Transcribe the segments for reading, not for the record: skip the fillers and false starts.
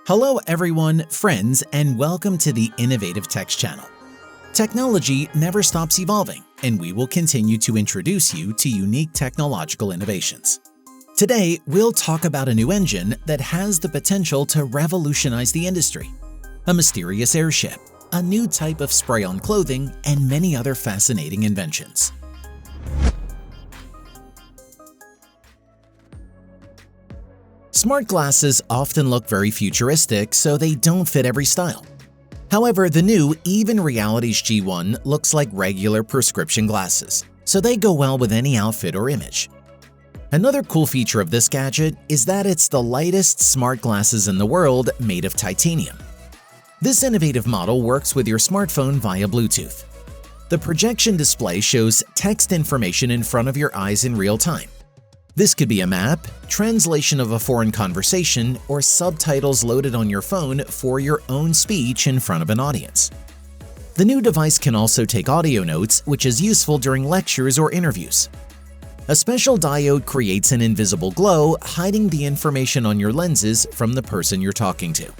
Hello everyone, friends, and welcome to the Innovative Techs channel. Technology never stops evolving, and we will continue to introduce you to unique technological innovations. Today, we'll talk about a new engine that has the potential to revolutionize the industry, a mysterious airship, a new type of spray-on clothing, and many other fascinating inventions. Smart glasses often look very futuristic, so they don't fit every style. However, the new Even Realities G1 looks like regular prescription glasses, so they go well with any outfit or image. Another cool feature of this gadget is that it's the lightest smart glasses in the world made of titanium. This innovative model works with your smartphone via Bluetooth. The projection display shows text information in front of your eyes in real time. This could be a map, translation of a foreign conversation, or subtitles loaded on your phone for your own speech in front of an audience. The new device can also take audio notes, which is useful during lectures or interviews. A special diode creates an invisible glow, hiding the information on your lenses from the person you're talking to.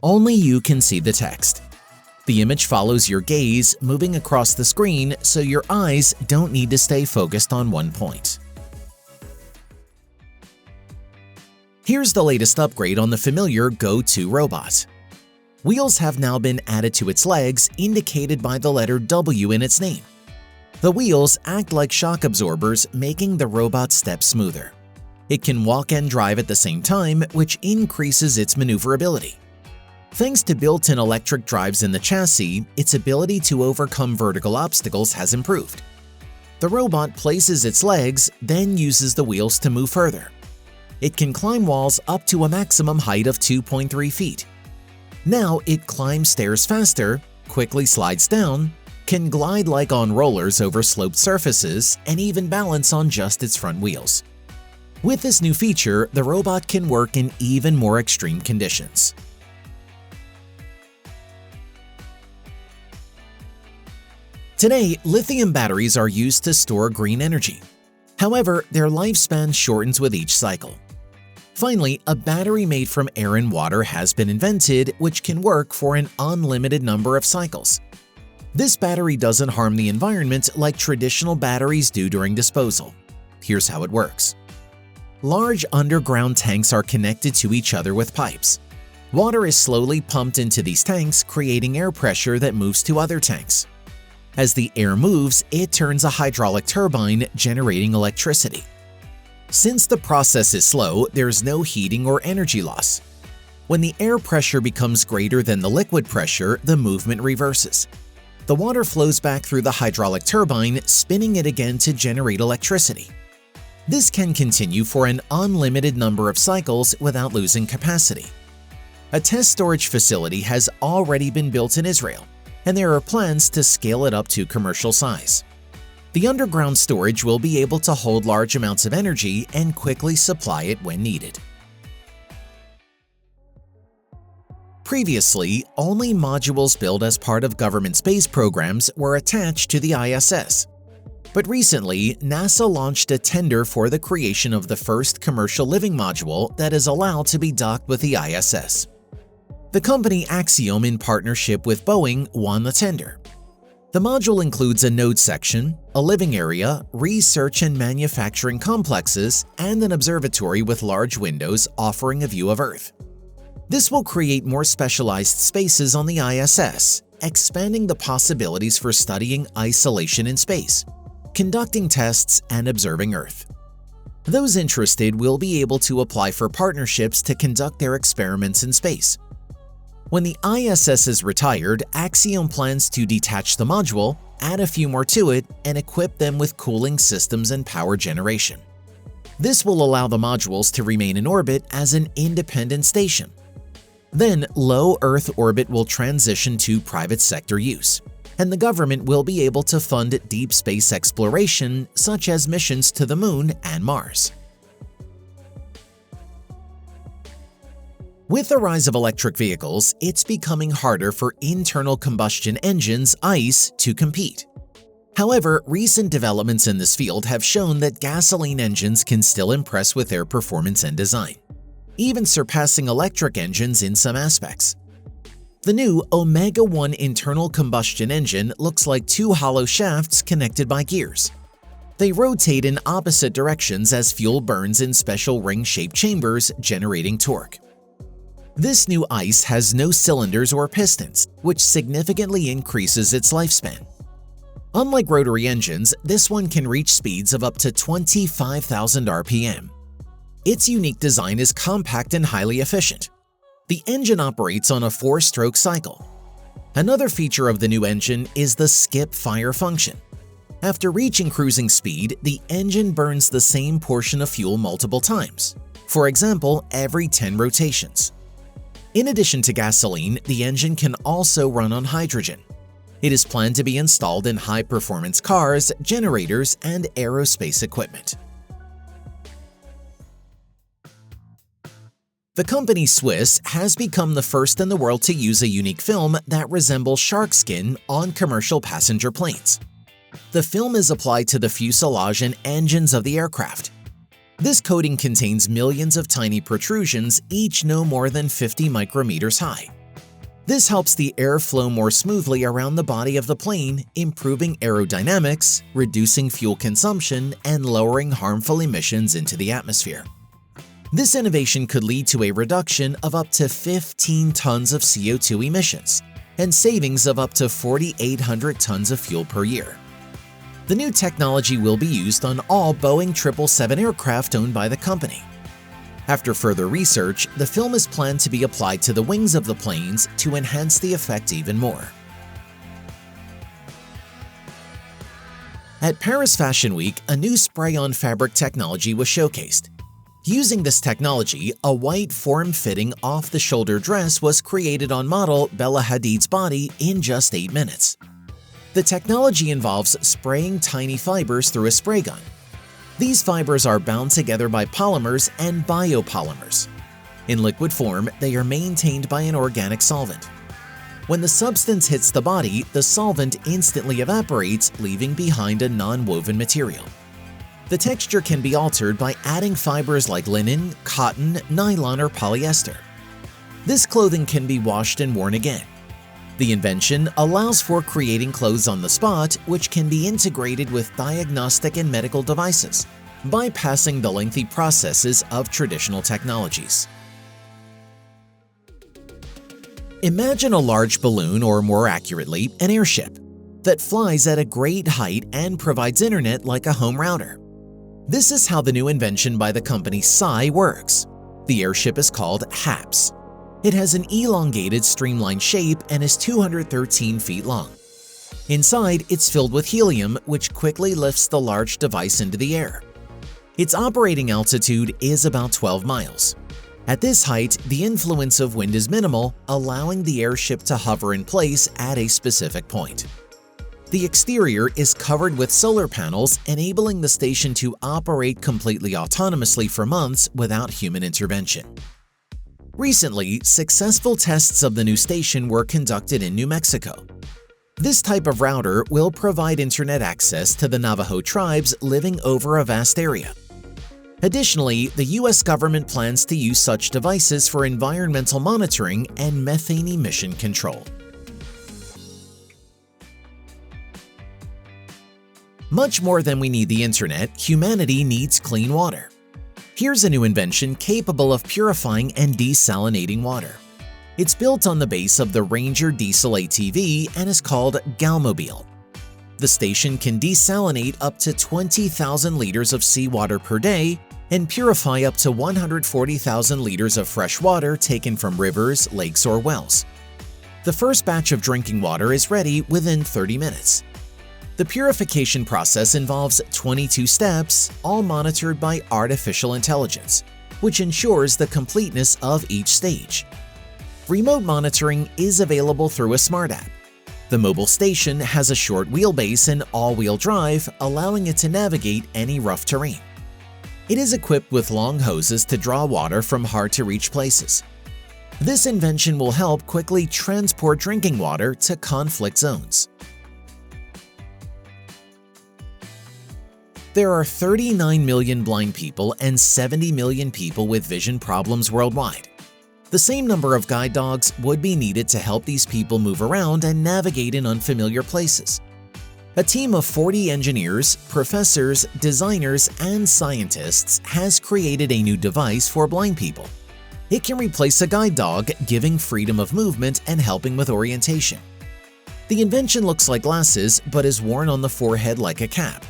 Only you can see the text. The image follows your gaze, moving across the screen, so your eyes don't need to stay focused on one point. Here's the latest upgrade on the familiar Go-To robot. Wheels have now been added to its legs, indicated by the letter W in its name. The wheels act like shock absorbers, making the robot step smoother. It can walk and drive at the same time, which increases its maneuverability. Thanks to built-in electric drives in the chassis, its ability to overcome vertical obstacles has improved. The robot places its legs, then uses the wheels to move further. It can climb walls up to a maximum height of 2.3 feet. Now it climbs stairs faster, quickly slides down, can glide like on rollers over sloped surfaces, and even balance on just its front wheels. With this new feature, the robot can work in even more extreme conditions. Today, lithium batteries are used to store green energy. However, their lifespan shortens with each cycle. Finally, a battery made from air and water has been invented, which can work for an unlimited number of cycles. This battery doesn't harm the environment like traditional batteries do during disposal. Here's how it works. Large underground tanks are connected to each other with pipes. Water is slowly pumped into these tanks, creating air pressure that moves to other tanks. As the air moves, it turns a hydraulic turbine, generating electricity. Since the process is slow, there's no heating or energy loss. When the air pressure becomes greater than the liquid pressure, the movement reverses. The water flows back through the hydraulic turbine, spinning it again to generate electricity. This can continue for an unlimited number of cycles without losing capacity. A test storage facility has already been built in Israel, and there are plans to scale it up to commercial size. The underground storage will be able to hold large amounts of energy and quickly supply it when needed. Previously, only modules built as part of government space programs were attached to the ISS. But recently, NASA launched a tender for the creation of the first commercial living module that is allowed to be docked with the ISS. The company Axiom, in partnership with Boeing, won the tender. The module includes a node section, a living area, research and manufacturing complexes, and an observatory with large windows offering a view of Earth. This will create more specialized spaces on the ISS, expanding the possibilities for studying isolation in space, conducting tests, and observing Earth. Those interested will be able to apply for partnerships to conduct their experiments in space. When the ISS is retired, Axiom plans to detach the module, add a few more to it, and equip them with cooling systems and power generation. This will allow the modules to remain in orbit as an independent station. Then, low Earth orbit will transition to private sector use, and the government will be able to fund deep space exploration, such as missions to the Moon and Mars. With the rise of electric vehicles, it's becoming harder for internal combustion engines (ICE) to compete. However, recent developments in this field have shown that gasoline engines can still impress with their performance and design. even surpassing electric engines in some aspects. The new Omega-1 internal combustion engine looks like two hollow shafts connected by gears. They rotate in opposite directions as fuel burns in special ring-shaped chambers, generating torque. This new ICE has no cylinders or pistons, which significantly increases its lifespan. Unlike rotary engines, this one can reach speeds of up to 25,000 RPM. Its unique design is compact and highly efficient. The engine operates on a 4-stroke cycle. Another feature of the new engine is the skip-fire function. After reaching cruising speed, the engine burns the same portion of fuel multiple times, for example, every 10 rotations. In addition to gasoline, the engine can also run on hydrogen. It is planned to be installed in high-performance cars, generators, and aerospace equipment. The company Swiss has become the first in the world to use a unique film that resembles shark skin on commercial passenger planes. The film is applied to the fuselage and engines of the aircraft. This coating contains millions of tiny protrusions, each no more than 50 micrometers high. This helps the air flow more smoothly around the body of the plane, improving aerodynamics, reducing fuel consumption, and lowering harmful emissions into the atmosphere. This innovation could lead to a reduction of up to 15 tons of CO2 emissions and savings of up to 4,800 tons of fuel per year. The new technology will be used on all Boeing 777 aircraft owned by the company. After further research, the film is planned to be applied to the wings of the planes to enhance the effect even more. At Paris Fashion Week, a new spray-on fabric technology was showcased. Using this technology, a white form-fitting off-the-shoulder dress was created on model Bella Hadid's body in just 8 minutes. The technology involves spraying tiny fibers through a spray gun. These fibers are bound together by polymers and biopolymers. In liquid form, they are maintained by an organic solvent. When the substance hits the body, the solvent instantly evaporates, leaving behind a non-woven material. The texture can be altered by adding fibers like linen, cotton, nylon, or polyester. This clothing can be washed and worn again. The invention allows for creating clothes on the spot, which can be integrated with diagnostic and medical devices, bypassing the lengthy processes of traditional technologies. Imagine a large balloon, or more accurately, an airship, that flies at a great height and provides internet like a home router. This is how the new invention by the company Psy works. The airship is called HAPS. It has an elongated, streamlined shape and is 213 feet long. Inside, it's filled with helium, which quickly lifts the large device into the air. Its operating altitude is about 12 miles. At this height, the influence of wind is minimal, allowing the airship to hover in place at a specific point. The exterior is covered with solar panels, enabling the station to operate completely autonomously for months without human intervention. Recently, successful tests of the new station were conducted in New Mexico. This type of router will provide internet access to the Navajo tribes living over a vast area. Additionally, the U.S. government plans to use such devices for environmental monitoring and methane emission control. Much more than we need the internet, humanity needs clean water. Here's a new invention capable of purifying and desalinating water. It's built on the base of the Ranger diesel ATV and is called Galmobile. The station can desalinate up to 20,000 liters of seawater per day and purify up to 140,000 liters of fresh water taken from rivers, lakes, or wells. The first batch of drinking water is ready within 30 minutes. The purification process involves 22 steps, all monitored by artificial intelligence, which ensures the completeness of each stage. Remote monitoring is available through a smart app. The mobile station has a short wheelbase and all-wheel drive, allowing it to navigate any rough terrain. It is equipped with long hoses to draw water from hard-to-reach places. This invention will help quickly transport drinking water to conflict zones. There are 39 million blind people and 70 million people with vision problems worldwide. The same number of guide dogs would be needed to help these people move around and navigate in unfamiliar places. A team of 40 engineers, professors, designers, and scientists has created a new device for blind people. It can replace a guide dog, giving freedom of movement and helping with orientation. The invention looks like glasses but is worn on the forehead like a cap.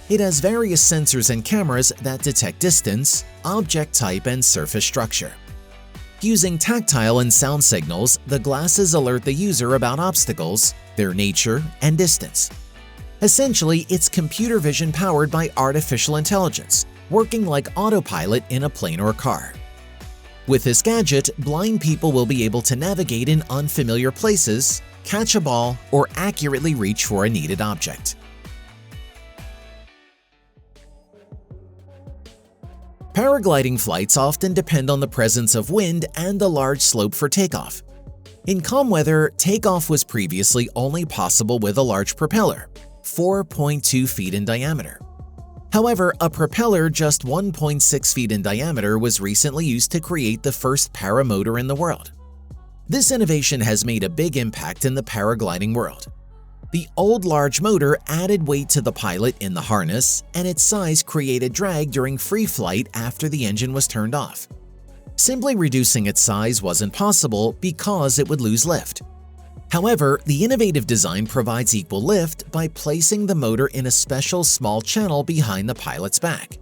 It has various sensors and cameras that detect distance, object type, and surface structure. Using tactile and sound signals, the glasses alert the user about obstacles, their nature, and distance. Essentially, it's computer vision powered by artificial intelligence, working like autopilot in a plane or car. With this gadget, blind people will be able to navigate in unfamiliar places, catch a ball, or accurately reach for a needed object. Paragliding flights often depend on the presence of wind and a large slope for takeoff. In calm weather, takeoff was previously only possible with a large propeller, 4.2 feet in diameter. However, a propeller just 1.6 feet in diameter was recently used to create the first paramotor in the world. This innovation has made a big impact in the paragliding world. The old large motor added weight to the pilot in the harness, and its size created drag during free flight after the engine was turned off. Simply reducing its size wasn't possible because it would lose lift. However, the innovative design provides equal lift by placing the motor in a special small channel behind the pilot's back.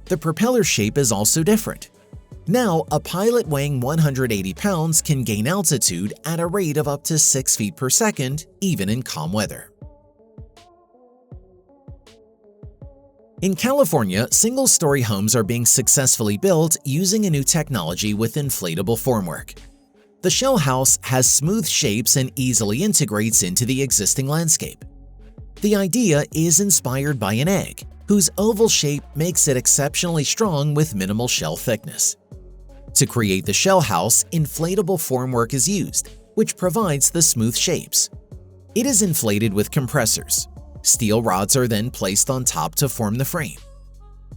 The propeller shape is also different. Now, a pilot weighing 180 pounds can gain altitude at a rate of up to 6 feet per second, even in calm weather. In California, single-story homes are being successfully built using a new technology with inflatable formwork. The shell house has smooth shapes and easily integrates into the existing landscape. The idea is inspired by an egg, whose oval shape makes it exceptionally strong with minimal shell thickness. To create the shell house, inflatable formwork is used, which provides the smooth shapes. It is inflated with compressors. Steel rods are then placed on top to form the frame.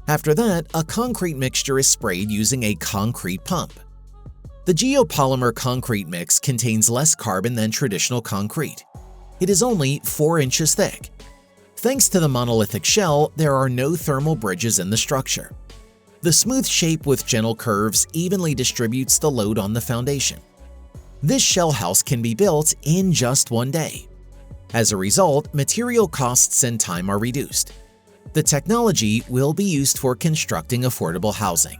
After that, a concrete mixture is sprayed using a concrete pump. The geopolymer concrete mix contains less carbon than traditional concrete. It is only 4 inches thick. Thanks to the monolithic shell, there are no thermal bridges in the structure. The smooth shape with gentle curves evenly distributes the load on the foundation. This shell house can be built in just 1 day. As a result, material costs and time are reduced. The technology will be used for constructing affordable housing.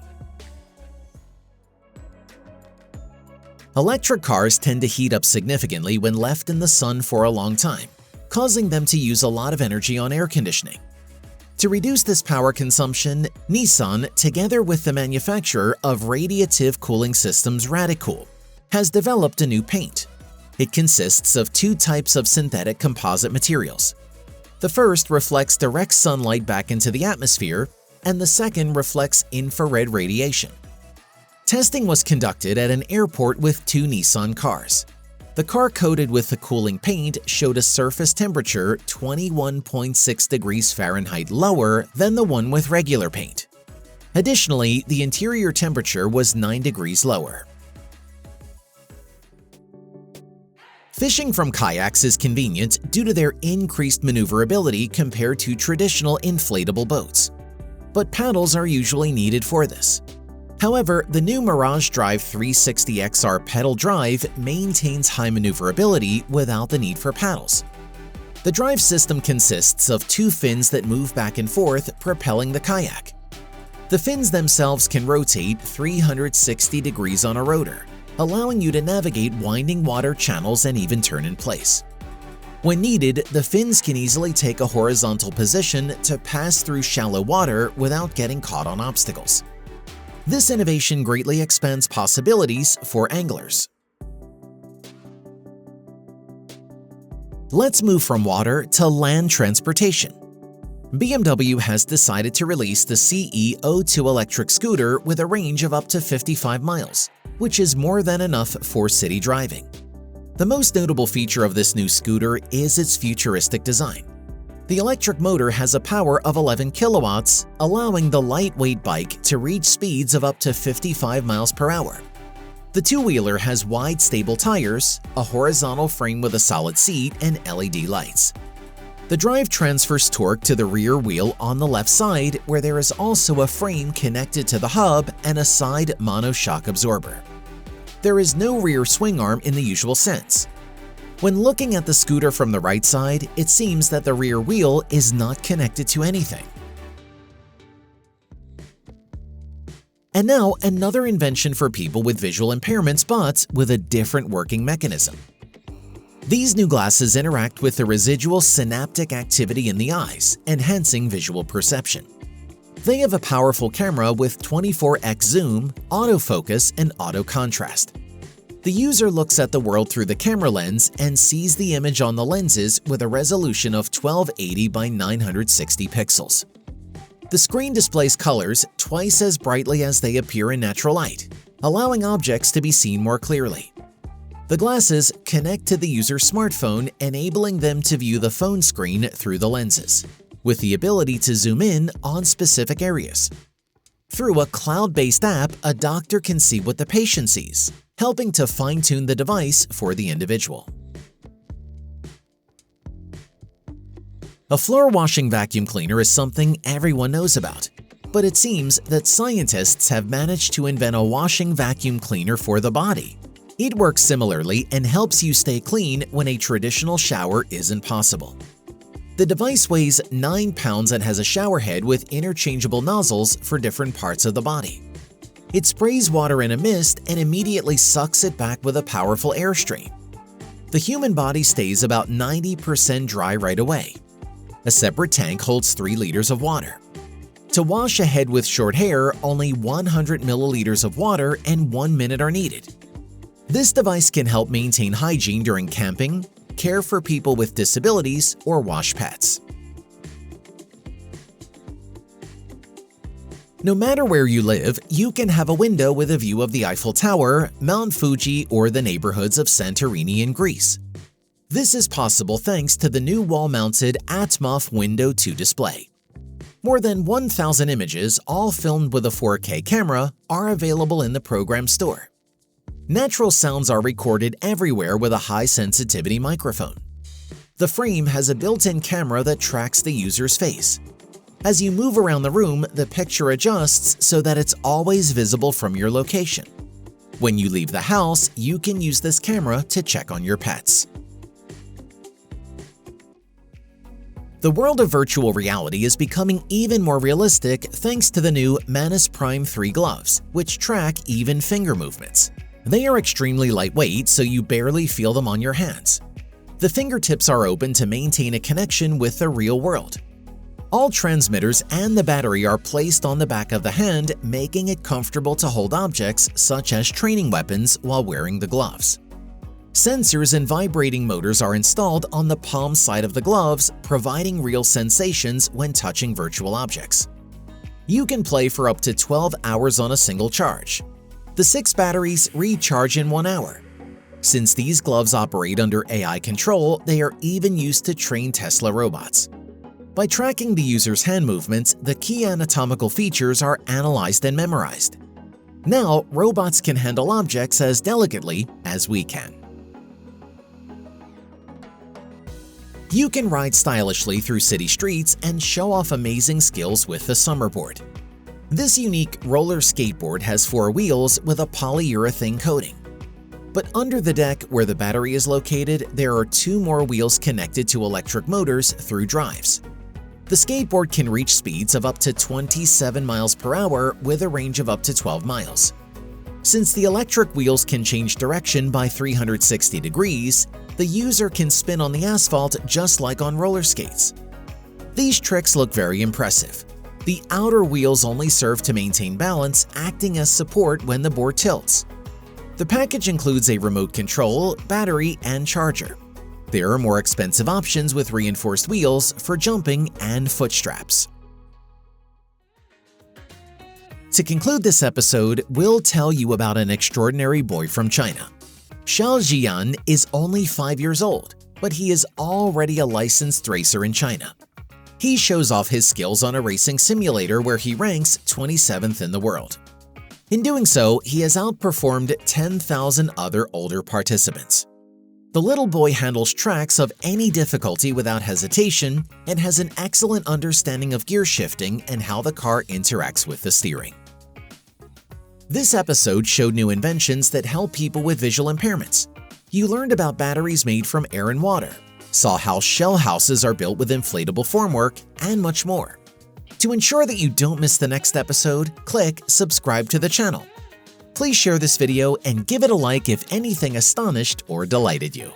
Electric cars tend to heat up significantly when left in the sun for a long time, causing them to use a lot of energy on air conditioning. To reduce this power consumption, Nissan, together with the manufacturer of radiative cooling systems Radicool, has developed a new paint. It consists of 2 types of synthetic composite materials. The first reflects direct sunlight back into the atmosphere, and the second reflects infrared radiation. Testing was conducted at an airport with 2 Nissan cars. The car coated with the cooling paint showed a surface temperature 21.6 degrees Fahrenheit lower than the one with regular paint. Additionally, the interior temperature was 9 degrees lower. Fishing from kayaks is convenient due to their increased maneuverability compared to traditional inflatable boats. But paddles are usually needed for this. However, the new Mirage Drive 360XR pedal drive maintains high maneuverability without the need for paddles. The drive system consists of 2 fins that move back and forth, propelling the kayak. The fins themselves can rotate 360 degrees on a rotor, allowing you to navigate winding water channels and even turn in place. When needed, the fins can easily take a horizontal position to pass through shallow water without getting caught on obstacles. This innovation greatly expands possibilities for anglers. Let's move from water to land transportation. BMW has decided to release the CE02 electric scooter with a range of up to 55 miles, which is more than enough for city driving. The most notable feature of this new scooter is its futuristic design. The electric motor has a power of 11 kilowatts, allowing the lightweight bike to reach speeds of up to 55 miles per hour. The two-wheeler has wide, stable tires, a horizontal frame with a solid seat, and LED lights. The drive transfers torque to the rear wheel on the left side, where there is also a frame connected to the hub and a side monoshock absorber. There is no rear swing arm in the usual sense. When looking at the scooter from the right side, it seems that the rear wheel is not connected to anything. And now, another invention for people with visual impairments, but with a different working mechanism. These new glasses interact with the residual synaptic activity in the eyes, enhancing visual perception. They have a powerful camera with 24x zoom, autofocus, and auto contrast. The user looks at the world through the camera lens and sees the image on the lenses with a resolution of 1280 by 960 pixels. The screen displays colors twice as brightly as they appear in natural light, allowing objects to be seen more clearly. The glasses connect to the user's smartphone, enabling them to view the phone screen through the lenses, with the ability to zoom in on specific areas. Through a cloud-based app, a doctor can see what the patient sees, helping to fine-tune the device for the individual. A floor washing vacuum cleaner is something everyone knows about, but it seems that scientists have managed to invent a washing vacuum cleaner for the body. It works similarly and helps you stay clean when a traditional shower isn't possible. The device weighs 9 pounds and has a shower head with interchangeable nozzles for different parts of the body. It sprays water in a mist and immediately sucks it back with a powerful airstream. The human body stays about 90% dry right away. A separate tank holds 3 liters of water. To wash a head with short hair, only 100 milliliters of water and 1 minute are needed. This device can help maintain hygiene during camping, care for people with disabilities, or wash pets. No matter where you live, you can have a window with a view of the Eiffel Tower, Mount Fuji, or the neighborhoods of Santorini in Greece. This is possible thanks to the new wall-mounted Atmos Window 2 display. More than 1,000 images, all filmed with a 4K camera, are available in the program store. Natural sounds are recorded everywhere with a high-sensitivity microphone. The frame has a built-in camera that tracks the user's face. As you move around the room, the picture adjusts so that it's always visible from your location. When you leave the house, you can use this camera to check on your pets. The world of virtual reality is becoming even more realistic thanks to the new Manus Prime 3 gloves, which track even finger movements. They are extremely lightweight, so you barely feel them on your hands. The fingertips are open to maintain a connection with the real world. All transmitters and the battery are placed on the back of the hand, making it comfortable to hold objects such as training weapons while wearing the gloves. Sensors and vibrating motors are installed on the palm side of the gloves, providing real sensations when touching virtual objects. You can play for up to 12 hours on a single charge. The 6 batteries recharge in 1 hour. Since these gloves operate under AI control, they are even used to train Tesla robots. By tracking the user's hand movements, the key anatomical features are analyzed and memorized. Now, robots can handle objects as delicately as we can. You can ride stylishly through city streets and show off amazing skills with the Summerboard. This unique roller skateboard has 4 wheels with a polyurethane coating. But under the deck where the battery is located, there are 2 more wheels connected to electric motors through drives. The skateboard can reach speeds of up to 27 miles per hour with a range of up to 12 miles. Since the electric wheels can change direction by 360 degrees, the user can spin on the asphalt just like on roller skates. These tricks look very impressive. The outer wheels only serve to maintain balance, acting as support when the board tilts. The package includes a remote control, battery, and charger. There are more expensive options with reinforced wheels for jumping and foot straps. To conclude this episode, we'll tell you about an extraordinary boy from China. Xiao Jian is only 5 years old, but he is already a licensed racer in China. He shows off his skills on a racing simulator where he ranks 27th in the world. In doing so, he has outperformed 10,000 other older participants. The little boy handles tracks of any difficulty without hesitation and has an excellent understanding of gear shifting and how the car interacts with the steering. This episode showed new inventions that help people with visual impairments. You learned about batteries made from air and water, saw how shell houses are built with inflatable formwork, and much more. To ensure that you don't miss the next episode, click subscribe to the channel. Please share this video and give it a like if anything astonished or delighted you.